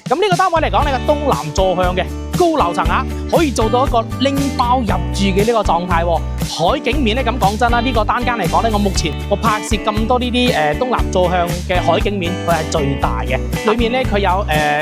咁呢個單位嚟講，呢個東南坐向嘅高樓層啊，可以做到一個拎包入住嘅呢個狀態喎。海景面咧，咁講真啦，呢個單間嚟講咧，我目前拍攝咁多呢啲東南坐向嘅海景面，佢係最大嘅。裏面咧佢有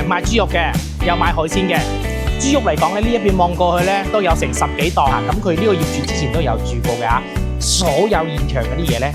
賣豬肉嘅，有賣海鮮嘅。豬肉嚟講咧，呢一邊望過去咧都有成10幾檔啊。咁佢呢個業主之前都有住過嘅嚇，所有現場嗰啲嘢咧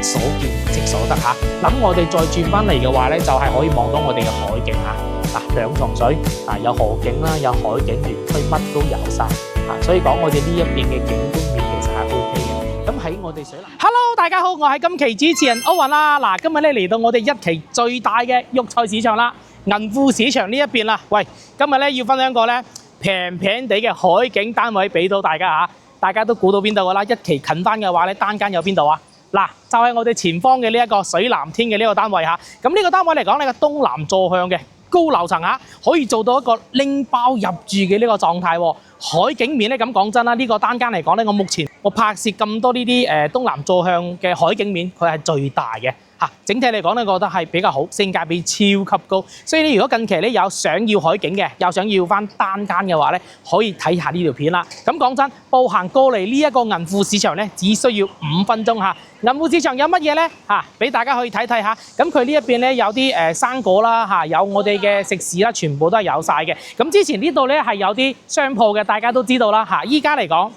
所見即所得嚇。咁我哋再轉翻嚟嘅話咧，就係可以望到我哋嘅海景嚇。嗱，兩重水啊，有河景啦，有海景園區，乜都有晒啊。所以講我哋呢一邊嘅景觀面其實係 OK 嘅。咁喺我哋水南 ，Hello 大家好，我係今期主持人歐雲啦。嗱，今日咧嚟到我哋一期最大嘅育菜市場啦，銀富市場呢一邊啦。喂，今日咧要分享個咧平平地嘅海景單位俾到大家嚇，大家都估到邊度㗎啦？一期近翻嘅話咧，單間有邊度啊？嗱，就係我哋前方嘅呢一個水藍天嘅呢個單位嚇。咁呢個單位嚟講，呢個東南坐向嘅高樓層嚇，可以做到一個拎包入住嘅呢個狀態喎。海景面咧，咁講真啦，呢個單間嚟講咧，我目前拍攝咁多呢啲東南坐向嘅海景面，佢係最大嘅嚇。整體嚟講咧，我覺得係比較好，性價比超級高。所以你如果近期咧有想要海景嘅，又想要翻單間嘅話咧，可以睇下呢條片啦。咁講真，步行過嚟呢一個銀富市場咧，只需要5分鐘嚇。銀富市場有乜嘢咧嚇？俾大家去睇睇下。咁佢呢一邊咧有啲生果啦嚇，有我哋嘅食肆啦，全部都係有晒嘅。咁之前呢度咧係有啲商鋪嘅，大家都知道啦嚇。依家嚟講，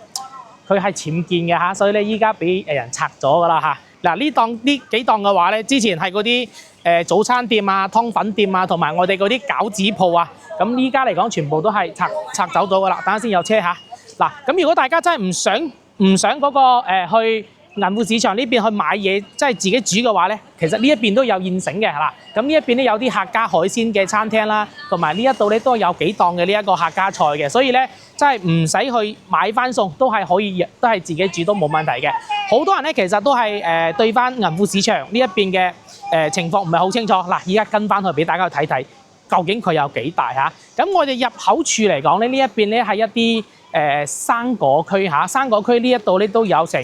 佢係僭建嘅嚇，所以咧依家俾人拆咗㗎啦嚇。嗱，呢幾檔嘅話咧，之前係嗰啲早餐店啊、湯粉店啊，同埋我哋嗰啲餃子鋪啊，咁依家嚟講全部都係拆走咗㗎啦。等陣先有車嚇。嗱，咁如果大家真係唔想嗰個去銀富市場呢邊去買嘢，即係自己煮嘅話咧，其實呢一邊都有現成嘅啦。咁呢一邊咧有啲客家海鮮嘅餐廳啦，同埋呢一度咧都有幾檔嘅呢一個客家菜嘅，所以咧真係唔使去買翻餸，都係可以，都係自己煮都冇問題嘅。好多人咧其實都係對翻銀富市場呢一邊嘅情況唔係好清楚。嗱，而家跟翻去俾大家去睇睇，究竟佢有幾大嚇？咁我哋入口處嚟講咧，呢一邊咧係一啲生果區嚇，生果區呢一度咧都有成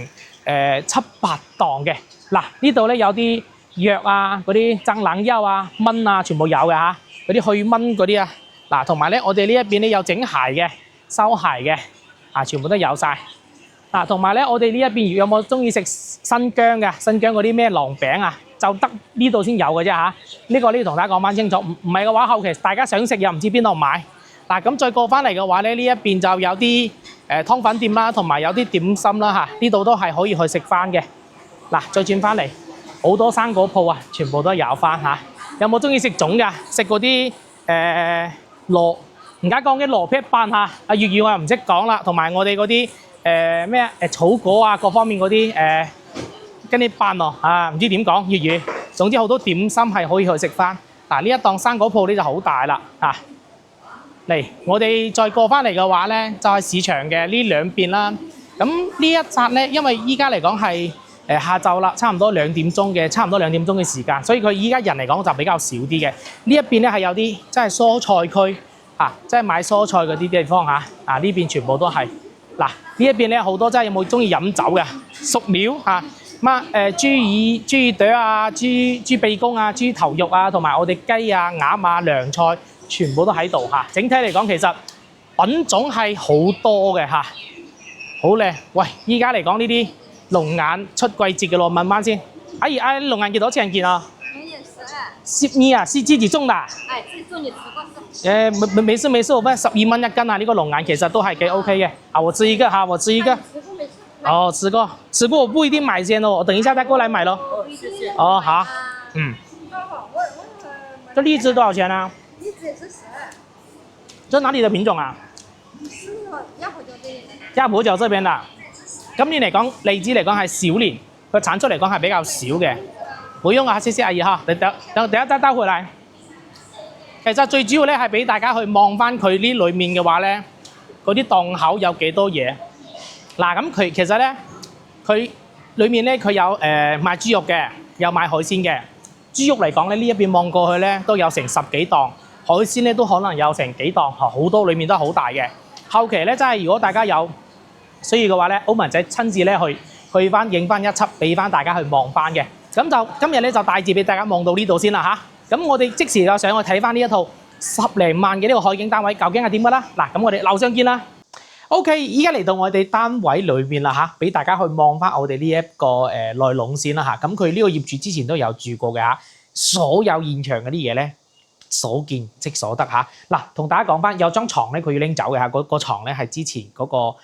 7、8檔嘅。嗱，呢度咧有啲藥啊，嗰啲爭冷優啊、蚊啊，全部有嘅嚇。嗰啲去蚊嗰啲啊，嗱，同埋咧我哋呢一邊咧有整鞋嘅、收鞋嘅，啊，全部都有晒。嗱，同埋咧我哋呢一邊有冇中意食新疆嘅？新疆嗰啲咩狼餅啊，就得呢度先有嘅啫嚇。呢個呢要同大家講翻清楚，唔係嘅話後期大家想食又唔知邊度買。嗱，咁再過翻嚟嘅話咧，呢一邊就有啲湯粉店啦，同埋有啲點心啦嚇，呢度都係可以去食翻嘅。嗱，再轉翻嚟，好多生果鋪啊，全部都有翻嚇。有冇中意食粽㗎？食嗰啲羅，而家講嘅羅劈斑嚇，啊粵語我又唔識講啦，同埋我哋嗰啲草果啊，各方面嗰啲跟啲斑咯啊，唔知點講粵語。總之好多點心係可以去食翻。嗱，呢一檔生果鋪呢就好大啦嚇。嚟，我哋再過翻嚟嘅話咧，就係市場嘅呢兩邊啦。咁呢一紮咧，因為依家嚟講係下晝啦，差唔多2點鐘嘅時間，所以佢依家人嚟講就比較少啲嘅。呢一邊咧係有啲即係蔬菜區啊，即係買蔬菜嗰啲地方嚇。啊，呢邊全部都係。嗱，呢一邊咧好多真係有冇中意飲酒嘅熟料嚇，豬耳朵啊、豬鼻公啊、豬頭肉啊，同埋我哋雞啊、鴨啊、涼菜。全部都喺度嚇，整體嚟講其實品種係好多嘅嚇，好靚。喂，依家嚟講呢啲龍眼出季節嘅咯，問翻先。阿姨，龍眼幾多錢一件啊？12啊，是自己種的？哎，自己種你吃過？沒事，我問12蚊一斤啊，呢個龍眼其實都係幾 OK 嘅。啊，我吃一個哈，我吃一個。哦，吃過，我不一定買先咯，我等一下再過來買咯。哦，好，嗯。這荔枝多少錢啊？荔枝也是10。這哪裡的品種啊？是鴨婆角這邊。鴨婆角這邊的。今年嚟講，荔枝嚟講係小年，個產出嚟講係比較少嘅。唔用啊，謝謝阿姨哈。等一下再兜回來。其實最主要咧係俾大家去望翻佢呢裏面嘅話咧，嗰啲檔口有幾多嘢。嗱，咁佢其實咧，佢裏面咧佢有賣豬肉嘅，有賣海鮮嘅。豬肉嚟講咧，呢一邊望過去咧都有成10幾檔，海鮮咧都可能有成幾檔，好多裏面都係好大嘅。後期咧真係如果大家有需要嘅話咧，歐文仔親自咧去翻影翻一輯，俾翻大家去望翻嘅。咁就今日咧就大致俾大家望到呢度先啦嚇。咁我哋即時就上去睇翻呢一套10零萬嘅呢個海景單位究竟係點嘅啦？嗱，咁我哋樓上見啦。OK，依家嚟到我哋單位裏面啦嚇，俾大家去望翻我哋呢一個內籠先啦嚇。咁佢呢個業主之前都有住過嘅嚇，所有現場嗰啲嘢咧所見即所得嚇。嗱，同大家講翻，有張床咧佢要拎走嘅嚇，個牀咧係之前嗰個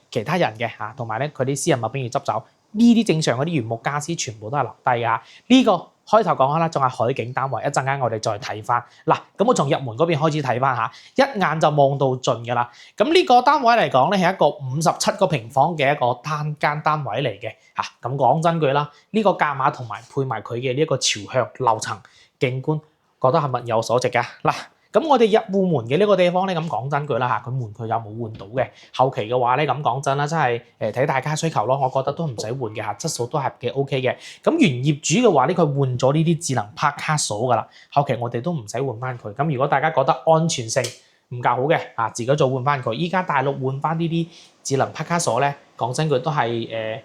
其他人嘅嚇，同埋咧佢啲私人物品要執走。呢啲正常嗰啲原木家私全部都係留低㗎。呢個開頭講開啦，仲係海景單位，一陣間我哋再睇翻。嗱，咁我從入門嗰邊開始睇翻嚇，一眼就望到盡㗎啦。咁呢個單位嚟講咧係一個57個平方嘅一個單間單位嚟嘅嚇。咁講真句啦，呢個價碼同埋配埋佢嘅呢一個朝向樓層景觀，覺得係物有所值㗎。嗱。咁我哋入戶門嘅呢個地方咧，咁講真句啦嚇，佢門佢有冇換到嘅？後期嘅話咧，咁講真啦，真係睇大家需求咯。我覺得都唔使換嘅嚇，質素都係幾 OK 嘅。咁原業主嘅話咧，佢換咗呢啲智能拍卡鎖噶啦，後期我哋都唔使換翻佢。咁如果大家覺得安全性唔夠好嘅嚇，自己再換翻佢。依家大陸換翻呢啲智能拍卡鎖咧，講真句都係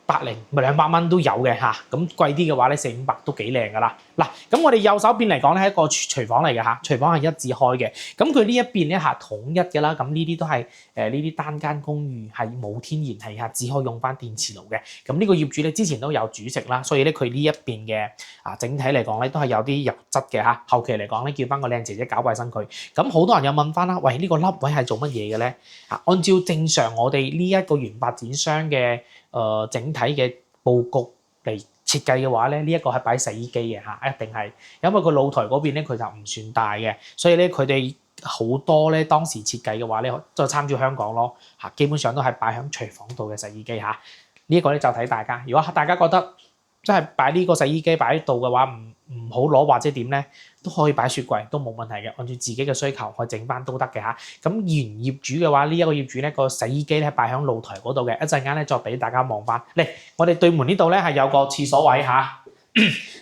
100咪200蚊都有嘅嚇，咁貴啲嘅話咧400-500都幾靚噶啦。嗱，咁我哋右手邊嚟講咧係一個廚房嚟嘅嚇，廚房係一字開嘅。咁佢呢一邊咧係統一嘅啦，咁呢啲都係呢啲單間公寓係冇天然氣嚇，只可以用翻電磁爐嘅。咁呢個業主咧之前都有煮食啦，所以咧佢呢一邊嘅整體嚟講咧都係有啲油質嘅嚇。後期嚟講咧叫翻個靚姐姐搞衞生佢。咁好多人有問翻啦，喂呢個凹位係做乜嘢嘅咧？按照正常我哋呢一個原發展商嘅整體嘅佈局嚟設計嘅話咧，呢一個係擺洗衣機嘅嚇，一定係，因為佢露台嗰邊咧佢就唔算大嘅，所以咧佢哋好多咧當時設計嘅話咧，就參照香港咯嚇，基本上都係擺喺廚房度嘅洗衣機嚇。呢一個咧就睇大家，如果大家覺得即係擺呢個洗衣機擺喺度嘅話唔好攞或者點咧，都可以擺雪櫃都冇問題嘅，按照自己嘅需求去整翻都得嘅嚇。咁原業主嘅話，呢一個業主咧個洗衣機咧擺喺露台嗰度嘅，一陣間咧再俾大家望翻。嚟，我哋對門呢度咧係有個廁所位嚇，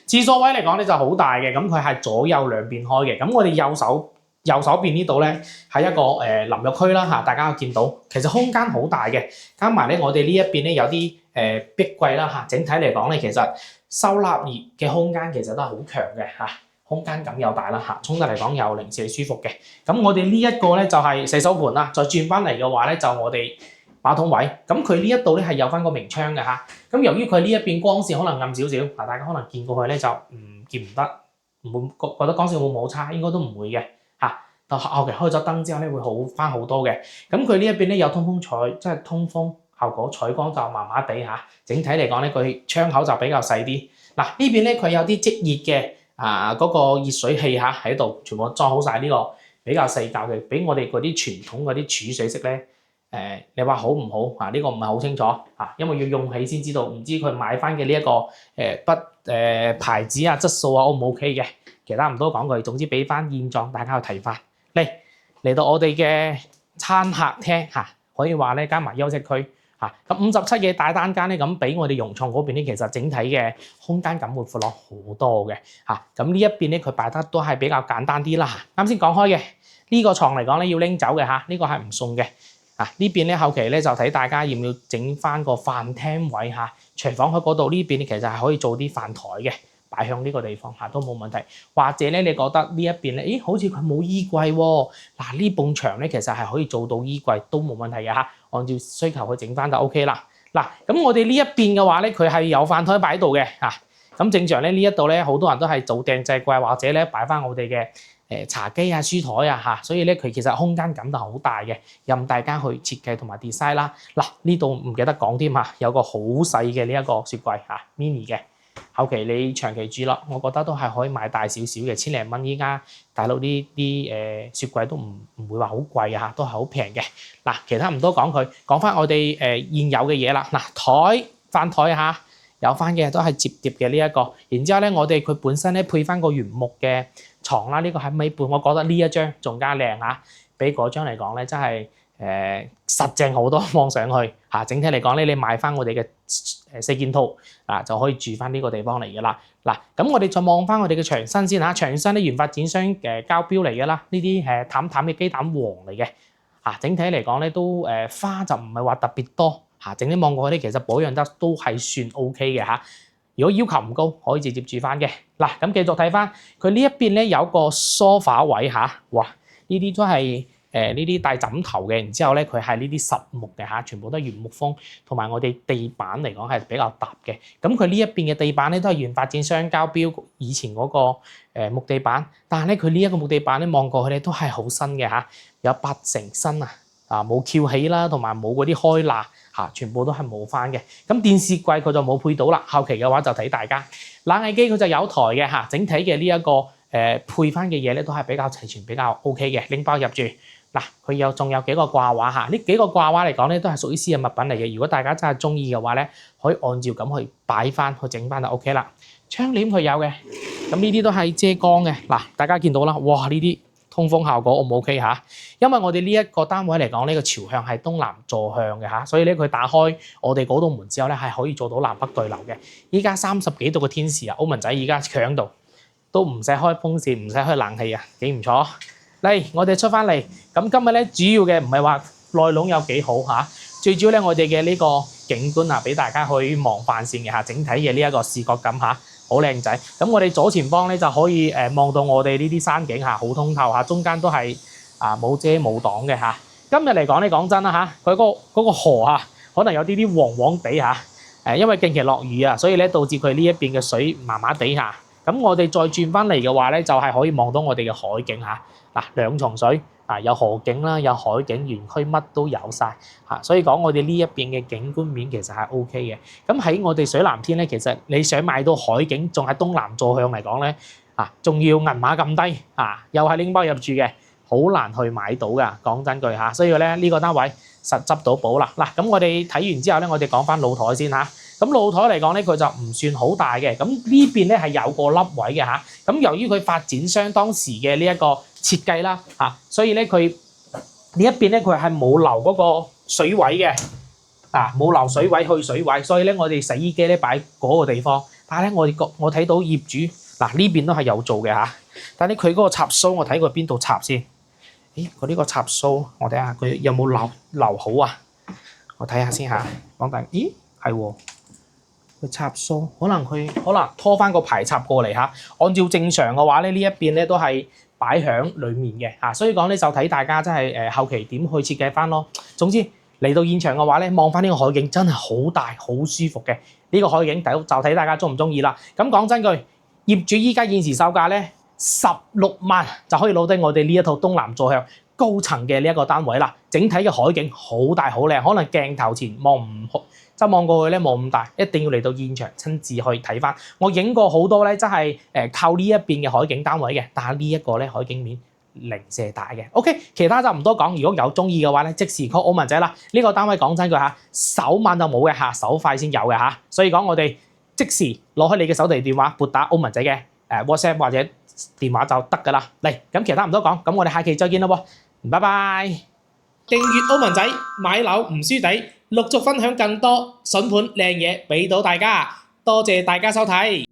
廁所位嚟講咧就好大嘅，咁佢係左右兩邊開嘅。咁我哋右手邊呢度咧係一個淋浴區啦嚇，大家見到其實空間好大嘅，加埋咧我哋呢一邊咧有啲壁櫃啦嚇，整體嚟講咧其實收納業嘅空間其實都係好強嘅嚇，空間感又大啦嚇，沖得嚟講又零舍舒服嘅。咁我哋呢一個咧就係洗手盆啦，再轉翻嚟嘅話咧就我哋馬桶位。咁佢呢一度咧係有翻個明窗嘅嚇。咁由於佢呢一邊光線可能暗少少，嗱大家可能見過去咧就見唔得，唔會覺得光線會唔會好差，應該都唔會嘅嚇。到後期開咗燈之後咧會好翻好多嘅。咁佢呢一邊咧有通風採，即係通風。效果採光就麻麻地嚇，整體嚟講咧，佢窗口就比較細啲。嗱呢邊咧佢有啲即熱嘅嗰個熱水器嚇喺度，全部裝好晒呢個比較細較嘅，比我哋嗰啲傳統嗰啲儲水式咧你話好唔好呢個唔係好清楚因為要用起先知道，唔知佢買翻嘅呢一個牌子質素啊 O 唔 OK 嘅，其他唔多講句，總之俾翻現狀大家去睇翻。嚟到我哋嘅餐客廳可以話咧加埋休息區。咁57嘅大單間咧，咁比我哋融創嗰邊咧，其實整體嘅空間感會闊落好多嘅咁呢一邊咧，佢擺得都係比較簡單啲啦。啱先講開嘅呢個床嚟講咧，要拎走嘅呢個係唔送嘅呢邊咧後期咧就睇大家要唔要整翻個飯廳位廚房喺嗰度呢邊咧，其實係可以做啲飯台嘅。擺向呢個地方都冇問題，或者咧你覺得呢一邊咧，咦好似佢冇衣櫃喎，呢埲牆咧其實係可以做到衣櫃都冇問題嘅按照需求去整翻就 OK 啦。咁我哋呢一邊嘅話咧，佢係有飯台擺喺度嘅咁正常咧呢一度咧好多人都係做訂製櫃或者咧擺翻我哋嘅茶几書台所以咧佢其實空間感就好大嘅，任大家去設計同埋 design 啦。呢度唔記得講添有個好細嘅呢一個雪櫃mini 嘅。後期你長期住啦，我覺得都係可以買大少少嘅，1000零蚊。依家大陸呢啲雪櫃都唔會話好貴都係好平嘅。其他唔多講佢，講翻我哋現有嘅嘢啦。飯台有翻嘅都係摺疊嘅呢一個。然之後咧，我哋佢本身咧配翻個原木嘅床啦，呢個係尾半，我覺得呢一張仲加靚比嗰張嚟講咧真係實淨好多，望上去整體嚟講咧，你買翻我哋嘅4件套就可以住翻呢個地方嚟嘅啦。咁我哋再望翻我哋嘅牆身先牆身咧原發展商交標嚟嘅啦，呢啲淡淡嘅雞蛋黃嚟嘅整體嚟講咧都花就唔係話特別多整體望過去咧，其實保養得都係算 OK 嘅如果要求唔高，可以直接住翻嘅。嗱，咁繼續睇翻佢呢一邊咧，有個梳化位嚇，哇！呢啲都係呢啲帶枕頭嘅，然之後咧佢係呢啲實木嘅嚇，全部都係原木風，同埋我哋地板嚟講係比較搭嘅。咁佢呢一邊嘅地板咧都係原發展商交標以前嗰個木地板，但係咧佢呢一個木地板咧望過去咧都係好新嘅嚇，有80成新啊！冇翹起啦，同埋冇嗰啲開罅嚇，全部都係冇翻嘅。咁電視櫃佢就冇配到啦，後期嘅話就睇大家。冷氣機佢就有台嘅嚇，整體嘅呢一個配翻嘅嘢咧都係比較齊全，比較 OK 嘅，拎包入住。嗱，佢仲有幾個掛畫嚇，呢幾個掛畫嚟講咧都係屬於私人物品嚟嘅。如果大家真係中意嘅話咧，可以按照咁去擺翻，去整翻就 OK 啦。窗簾佢有嘅，咁呢啲都係遮光嘅。嗱，大家見到啦，哇！呢啲通風效果 O 唔 OK 嚇？因為我哋呢一個單位嚟講，呢個朝向係東南坐向嘅嚇，所以咧佢打開我哋嗰道門之後咧，係可以做到南北對流嘅。依家30幾度嘅天時啊，歐文仔而家強度都唔使開風扇，唔使開冷氣啊，幾唔錯。嚟，我哋出翻嚟，咁今日咧主要嘅唔係話內籠有幾好嚇，最主要咧我哋嘅呢個景觀啊，俾大家去望範線嘅嚇，整體嘅呢一個視覺感嚇。好靚仔，咁我哋左前方咧就可以望到我哋呢啲山景嚇，好通透嚇，中間都係冇遮冇擋嘅嚇。今日嚟講咧，講真啦嚇，佢嗰個河嚇，可能有啲黃黃地嚇，因為近期落雨啊，所以咧導致佢呢一邊嘅水麻麻地嚇。咁我哋再轉翻嚟嘅話咧，就係可以望到我哋嘅海景嚇。嗱，兩重水有河景啦，有海景園區，乜都有晒嚇。所以講我哋呢一邊嘅景觀面其實係 OK 嘅。咁喺我哋水藍天咧，其實你想買到海景，仲係東南坐向嚟講咧，仲要銀碼咁低又係拎包入住嘅，好難去買到噶。講真句嚇，所以咧呢個單位實執到寶啦。嗱，咁我哋睇完之後咧，我哋講翻露台先嚇。咁露台嚟講咧，佢就唔算好大嘅。咁呢邊咧係有個凹位嘅嚇。咁由於佢發展商當時嘅呢一個設計啦所以咧佢呢一邊咧佢係冇留嗰個水位嘅冇留水位去水位，所以咧我哋洗衣機咧擺嗰個地方。但係咧我睇到業主呢邊都係有做嘅嚇，但係佢嗰個插蘇我睇佢邊度插先？咦，佢呢個插蘇我睇下佢有冇留好啊？我睇下先嚇，講大咦係喎。佢插蘇，可能拖翻個排插過嚟嚇。按照正常嘅話咧，呢一邊咧都係擺響裡面嘅嚇，所以講咧就睇大家真係後期點去設計翻咯。總之嚟到現場嘅話咧，望翻呢個海景真係好大好舒服嘅。呢個海景就睇大家中唔中意啦。咁講真句，業主依家現時售價咧16萬就可以攞低我哋呢一套東南坐向高層嘅呢一個單位啦。整體嘅海景好大好靚，可能鏡頭前望唔好。即係望過去咧冇咁大，一定要嚟到現場親自去睇翻。我影過好多咧，真係靠呢一邊嘅海景單位嘅，但係呢一個咧海景面零舍大嘅。OK， 其他就唔多講。如果有中意嘅話咧，即時 call 歐文仔啦。呢個單位講真句嚇，手慢就冇嘅嚇，手快先有嘅嚇。所以講我哋即時攞開你嘅手提電話撥打歐文仔嘅WhatsApp 或者電話就得㗎啦。嚟，咁其他唔多講，咁我哋下期再見啦喎，拜拜。訂閱歐文仔買樓唔輸底。陸續分享更多筍盤靚嘢俾到大家，多謝大家收睇。